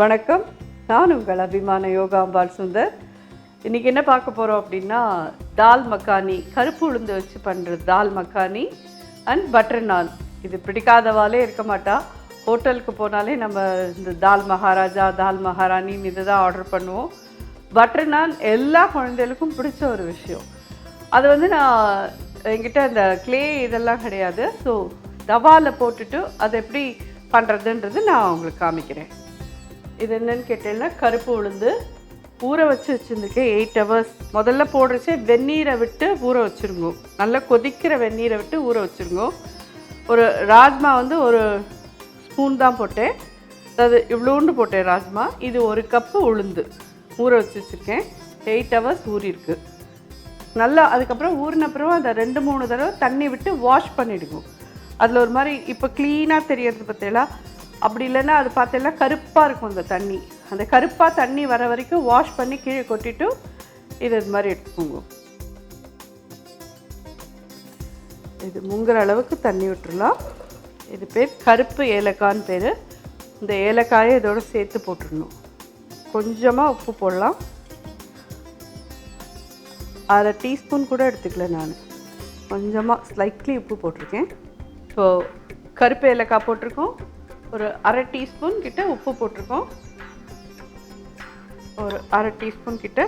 வணக்கம், நான் உங்கள் அபிமான யோகாம்பால் சுந்தர். இன்றைக்கி என்ன பார்க்க போகிறோம் அப்படின்னா, தால் மக்கானி, கருப்பு உளுந்து வச்சு பண்ணுற தால் மக்கானி அண்ட் பட்டர் நான். இது பிடிக்காதவாலே இருக்க மாட்டா. ஹோட்டலுக்கு போனாலே நம்ம இந்த தால் மகாராஜா, தால் மகாராணின்னு இதை தான் ஆர்டர் பண்ணுவோம். பட்டர் நான் எல்லா குழந்தைகளுக்கும் பிடிச்ச ஒரு விஷயம். அது வந்து நான் என்கிட்ட அந்த க்ளே இதெல்லாம் கிடையாது. ஸோ தவாவில் போட்டுட்டு அதை எப்படி பண்ணுறதுன்றது நான் உங்களுக்கு காமிக்கிறேன். இது என்னன்னு கேட்டேன்னா, கருப்பு உளுந்து ஊற வச்சு வச்சுருந்துருக்கேன் 8 hours. முதல்ல போடுறச்சே வெந்நீரை விட்டு ஊற வச்சுருங்க. நல்லா கொதிக்கிற வெந்நீரை விட்டு ஊற வச்சுருங்க. ஒரு ராஜ்மா வந்து ஒரு ஸ்பூன் தான் போட்டேன், அதாவது இவ்வளோண்டு போட்டேன் ராஜ்மா. இது 1 கப்பு உளுந்து ஊற வச்சு வச்சுருக்கேன். 8 hours ஊறிருக்கு நல்லா. அதுக்கப்புறம் ஊறினப்புறம் அதை 2-3 தடவை தண்ணி விட்டு வாஷ் பண்ணிவிடுங்க. அதில் ஒரு மாதிரி இப்போ க்ளீனாக தெரியறது பார்த்தீங்களா? அப்படி இல்லைன்னா அது பார்த்தீங்கன்னா கருப்பாக இருக்கும் அந்த தண்ணி. அந்த கருப்பாக தண்ணி வர வரைக்கும் வாஷ் பண்ணி கீழே கொட்டிட்டு இது மாதிரி எடுத்துக்கோங்க. இது முங்குற அளவுக்கு தண்ணி விட்டுடலாம். இது பேர் கருப்பு ஏலக்காய்ன்னு பேர். இந்த ஏலக்காயை இதோடு சேர்த்து போட்டுடணும். கொஞ்சமாக உப்பு போடலாம். 1/2 டீஸ்பூன் கூட எடுத்துக்கல, நான் கொஞ்சமாக ஸ்லைட்லி உப்பு போட்டிருக்கேன். ஸோ கருப்பு ஏலக்காய் போட்டிருக்கோம். ஒரு 1/2 டீஸ்பூன் கிட்ட உப்பு போட்டிருக்கோம். ஒரு 1/2 டீஸ்பூன் கிட்ட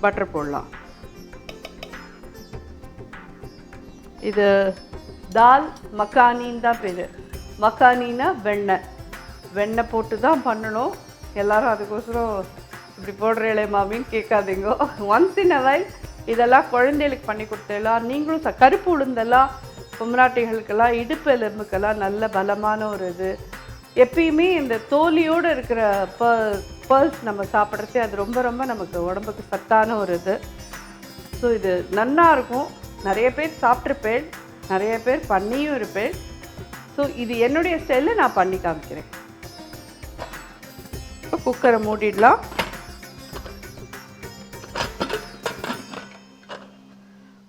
பட்டர் போடலாம். இது தால் மக்கானின்னு தான் பேர். மக்கானின்னா வெண்ணெய் போட்டு தான் பண்ணணும். எல்லாரும் அதுக்கோசரம் இப்படி போடுறேளே மாமின்னு கேட்காதீங்க. ஒன்ஸ் இன் அ வைல் இதெல்லாம் குழந்தைகளுக்கு பண்ணி கொடுத்தலாம். நீங்களும் கருப்பு உளுந்தெல்லாம் பொம்ராட்டிகளுக்கெல்லாம், இடுப்பு எலும்புக்கெல்லாம் நல்ல பலமான ஒரு இது. எப்பயுமே இந்த தோலியோடு இருக்கிற பர்ல்ஸ் நம்ம சாப்பிட்றதே அது ரொம்ப ரொம்ப நமக்கு உடம்புக்கு சத்தான ஒரு இது. ஸோ இது நன்னா இருக்கும். நிறைய பேர் சாப்பிட்ருப்பேன், நிறைய பேர் பண்ணியும் இருப்பேன். ஸோ இது என்னுடைய ஸ்டைலில் நான் பண்ணி காமிக்கிறேன். இப்போ குக்கரை மூடிடலாம்.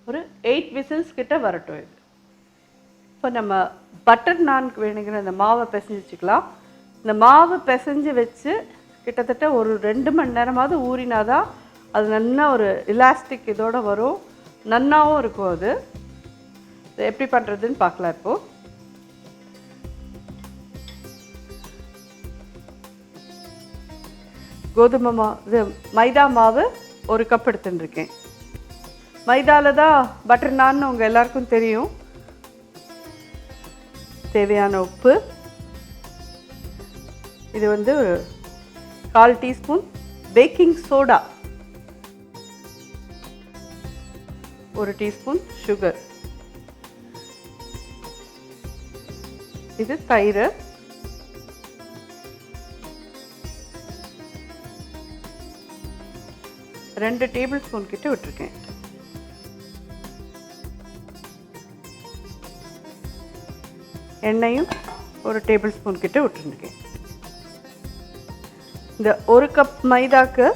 ஒரு 8 whistles கிட்ட வரட்டும். இது இப்போ நம்ம பட்டர் நான்க்கு வேணுங்கிற அந்த மாவை பிசைஞ்சு வச்சுக்கலாம். இந்த மாவு பிசைஞ்சு வச்சு கிட்டத்தட்ட ஒரு 2 மணி நேரமாவது ஊறினாதான் அது நல்லா ஒரு இலாஸ்டிக் இதோடு வரும், நன்னாவும் இருக்கும். அது எப்படி பண்ணுறதுன்னு பார்க்கலாம். இப்போது கோதுமை மாவு, மைதா மாவு 1 கப் எடுத்துட்டுருக்கேன். மைதாவில் தான் பட்டர் நான்னு உங்கள் எல்லாருக்கும் தெரியும். தேவையான உப்பு, இது வந்து 1/4 teaspoon baking soda, 1 teaspoon sugar, இது தயிர், ரெண்டு டேபிள் ஸ்பூன் கிட்ட விட்டுருக்கேன். எண்ணெயும் 1 டேபிள் ஸ்பூன் கிட்ட விட்டுருக்கேன். இந்த 1 கப் மைதாக்கு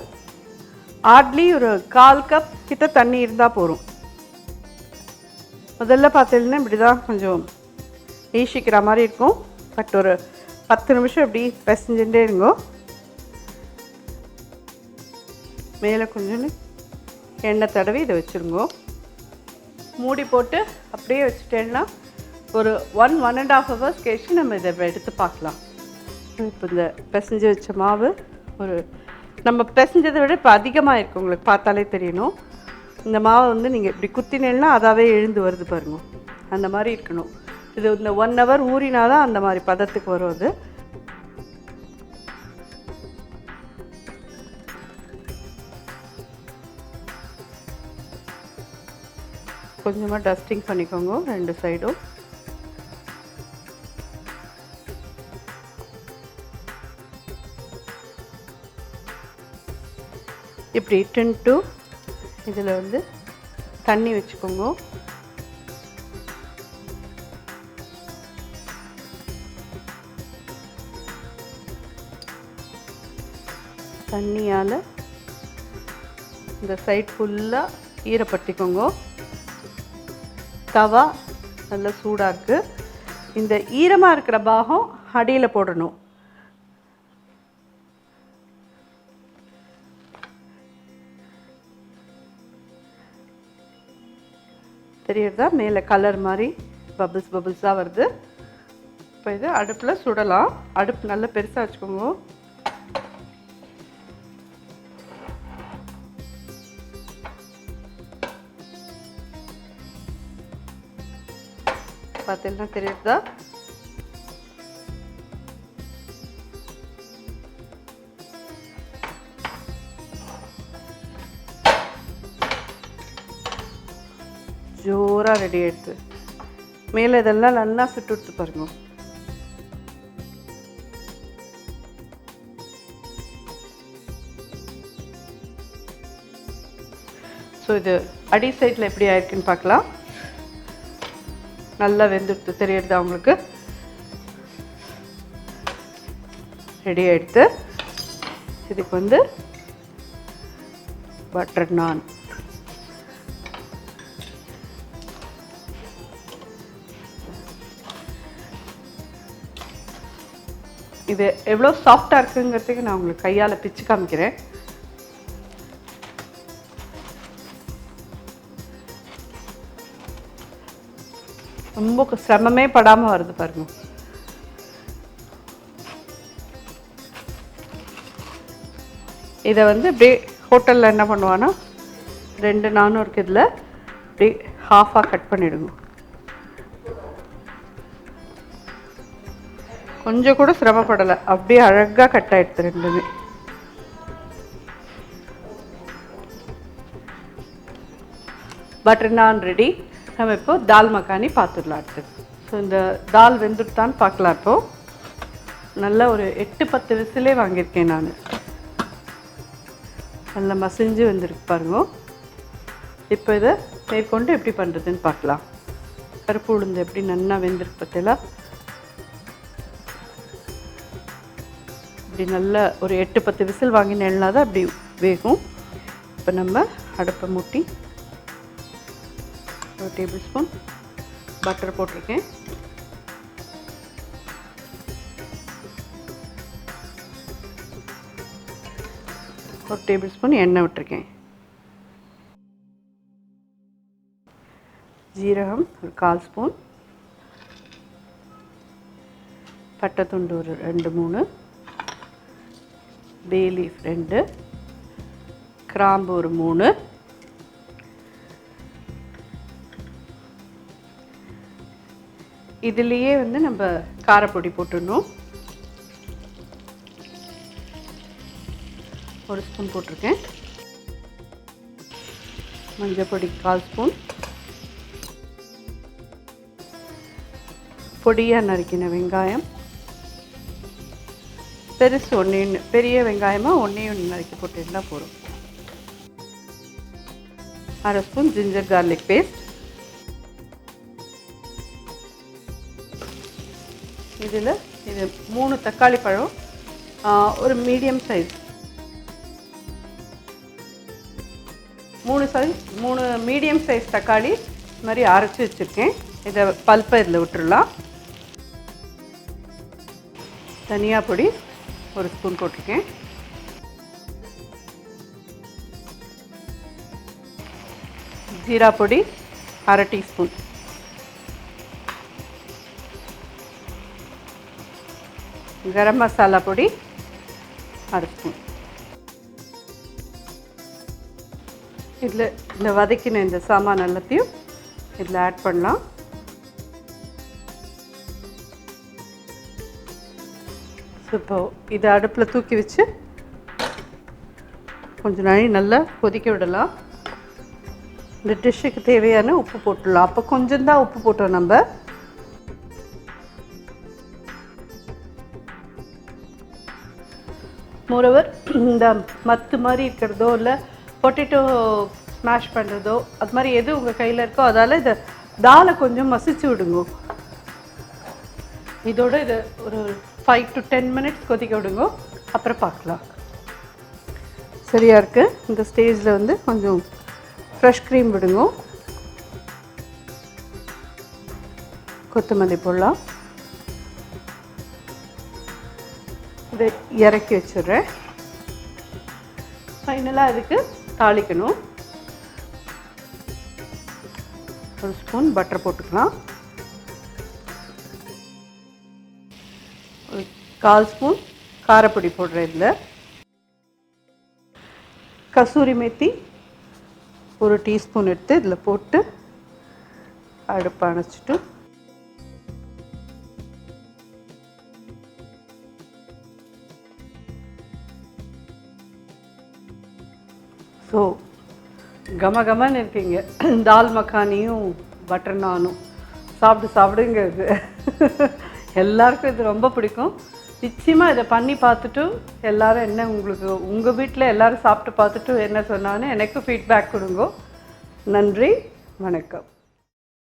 ஹார்ட்லி ஒரு 1/4 கப் கிட்ட தண்ணி இருந்தால் போகும். முதல்ல பார்த்தீங்கன்னா இப்படி தான் கொஞ்சம் ஈசிக்கிற மாதிரி இருக்கும். பட் ஒரு 10 நிமிஷம் இப்படி பிசைஞ்சுட்டே இருங்கோ. மேலே கொஞ்சம் எண்ணெய் தடவி இதை வச்சுருங்கோ. மூடி போட்டு அப்படியே வச்சுட்டேன்னா ஒரு 1-1.5 hours கழிச்சு நம்ம இதை எடுத்து பார்க்கலாம். இப்போ இந்த பிசைஞ்சு வச்ச மாவு ஒரு நம்ம பிசைஞ்சதை விட இப்போ அதிகமாக இருக்குது, உங்களுக்கு பார்த்தாலே தெரியணும். இந்த மாவை வந்து நீங்கள் இப்படி குத்தினேன்னா அதாவே எழுந்து வருது பாருங்க, அந்த மாதிரி இருக்கணும். இது இந்த 1 hour ஊறினாதான் அந்த மாதிரி பதத்துக்கு வரும். அது கொஞ்சமாக டஸ்டிங் பண்ணிக்கோங்க 2 சைடும். இப்படி டின்ட்டு இதில் வந்து தண்ணி வச்சுக்கோங்க. தண்ணியால் இந்த சைட் ஃபுல்லாக ஈரப்படுத்திக்கோங்க. தவா நல்லா சூடாக இருக்குது. இந்த ஈரமாக இருக்கிற பாகம் அடியில் போடணும். தெரியுறதா? மேலே கலர் மாதிரி பபிள்ஸாக வருது. இப்போ இது அடுப்பில் சுடலாம். அடுப்பு நல்லா பெருசாக வச்சுக்கோங்க. பார்த்தீங்கன்னா தெரியுறதா? ஜோராக ரெடி ஆகிடுது. மேலே இதெல்லாம் நல்லா சுட்டு விட்டு பாருங்க. ஸோ இது அடி சைடில் எப்படி ஆயிருக்குன்னு பார்க்கலாம். நல்லா வெந்துடுத்து தெரியுது அவங்களுக்கு. ரெடி ஆகிடுது. இதுக்கு வந்து பட்டர் நான். இது எவ்வளோ சாஃப்டாக இருக்குங்கிறதுக்கு நான் உங்களுக்கு கையால் பிச்சு காமிக்கிறேன். ரொம்ப சிரமமே படாமல் வருது பாருங்க. இதை வந்து இப்படி ஹோட்டலில் என்ன பண்ணுவான்னா 2 நானும் இருக்குது. இதில் இப்படி ஹாஃபாக கட் பண்ணிவிடுங்க. கொஞ்சம் கூட சிரமப்படலை, அப்படியே அழகாக கட் ஆகிடுது ரெண்டுமே. பட்டர் நான் ரெடி. நம்ம இப்போ தால் மக்கானி பார்த்துடலாம் அடுத்து. ஸோ இந்த தால் வெந்துட்டான்னு பார்க்கலாம். இப்போது நல்லா ஒரு 8-10 விசிலே வாங்கியிருக்கேன் நான். நல்லா மசிஞ்சு வந்துருக்கு பாருங்க. இப்போ இதை மேற்கொண்டு எப்படி பண்ணுறதுன்னு பார்க்கலாம். கருப்பு உளுந்து எப்படி நல்லா வெந்திருக்கு பார்த்தீங்களா? இப்படி நல்லா ஒரு 8-10 விசில் வாங்கினேன்னா தான் அப்படி வேகும். இப்போ நம்ம அடுப்பை மூட்டி ஒரு டேபிள் ஸ்பூன் பட்டர் போட்டிருக்கேன். ஒரு டேபிள் ஸ்பூன் எண்ணெய் விட்டுருக்கேன். ஜீரகம் ஒரு 1/4 ஸ்பூன், பட்டை துண்டு ஒரு 2-3, பே லீஃப் 2, கிராம்பு ஒரு 3, இதுலேயே வந்து நம்ம காரப்பொடி போட்டுடணும். 1 ஸ்பூன் போட்டிருக்கேன். மஞ்சள் பொடி 1/4 ஸ்பூன், பொடியாக நறுக்கின வெங்காயம் பெருசு 1, பெரிய வெங்காயமாக 1 நறுக்கி போட்டுருந்தா போதும். 1/2 ஸ்பூன் ஜிஞ்சர் கார்லிக் பேஸ்ட். இதில் இது 3 தக்காளி பழம், ஒரு மீடியம் சைஸ் 3 மீடியம் சைஸ் தக்காளி இது மாதிரி அரைச்சி வச்சுருக்கேன். இதை பல்ப்பை இதில் விட்டுடலாம். தனியா பொடி 1 ஸ்பூன் போட்டிருக்கேன். ஜீரா பொடி 1/2 டீஸ்பூன், கரம் மசாலா பொடி 1/2 ஸ்பூன். இதில் இந்த வதக்கின இந்த சாமான் எல்லாத்தையும் இதில் ஆட் பண்ணலாம். இப்போ இதை அடுப்பில் தூக்கி வச்சு கொஞ்சம் நாள் நல்லா கொதிக்க விடலாம். இந்த டிஷ்ஷுக்கு தேவையான உப்பு போட்டுடலாம். அப்போ கொஞ்சம் தான் உப்பு போட்டோம் நம்ம. மோரோவர் இந்த மத்து மாதிரி இருக்கிறதோ இல்லை பொட்டேட்டோ ஸ்மாஷ் பண்ணுறதோ அது மாதிரி எது உங்கள் கையில் இருக்கோ அதால் இதை தாலை கொஞ்சம் மசிச்சு விடுங்க. இதோட இதை ஒரு 5 to 10 மினிட்ஸ் கொதிக்க விடுங்க. அப்புறம் பார்க்கலாம். சரியாக இருக்குது. இந்த ஸ்டேஜில் வந்து கொஞ்சம் ஃப்ரெஷ் க்ரீம் விடுங்க. கொத்தமல்லி போடலாம். இதை இறக்கி வச்சிடுறேன். ஃபைனலாக இதுக்கு தாளிக்கணும். ஒரு ஸ்பூன் பட்டர் போட்டுக்கலாம். ஒரு 1/4 ஸ்பூன் காரப்பொடி போடுறேன். இதில் கசூரி மேத்தி ஒரு டீஸ்பூன் எடுத்து இதில் போட்டு அடுப்பை அணைச்சிட்டு ஸோ கமகமன்னு இருக்கீங்க. தால் மக்கானியும் பட்டர் நானும் சாப்பிடுங்க. இது எல்லாருக்கும் இது ரொம்ப பிடிக்கும். நிச்சயமாக இதை பண்ணி பார்த்துட்டு எல்லோரும் என்ன உங்களுக்கு உங்கள் வீட்டில் எல்லோரும் சாப்பிட்டு பார்த்துட்டு என்ன சொன்னான்னு எனக்கு ஃபீட்பேக் கொடுங்க. நன்றி, வணக்கம்.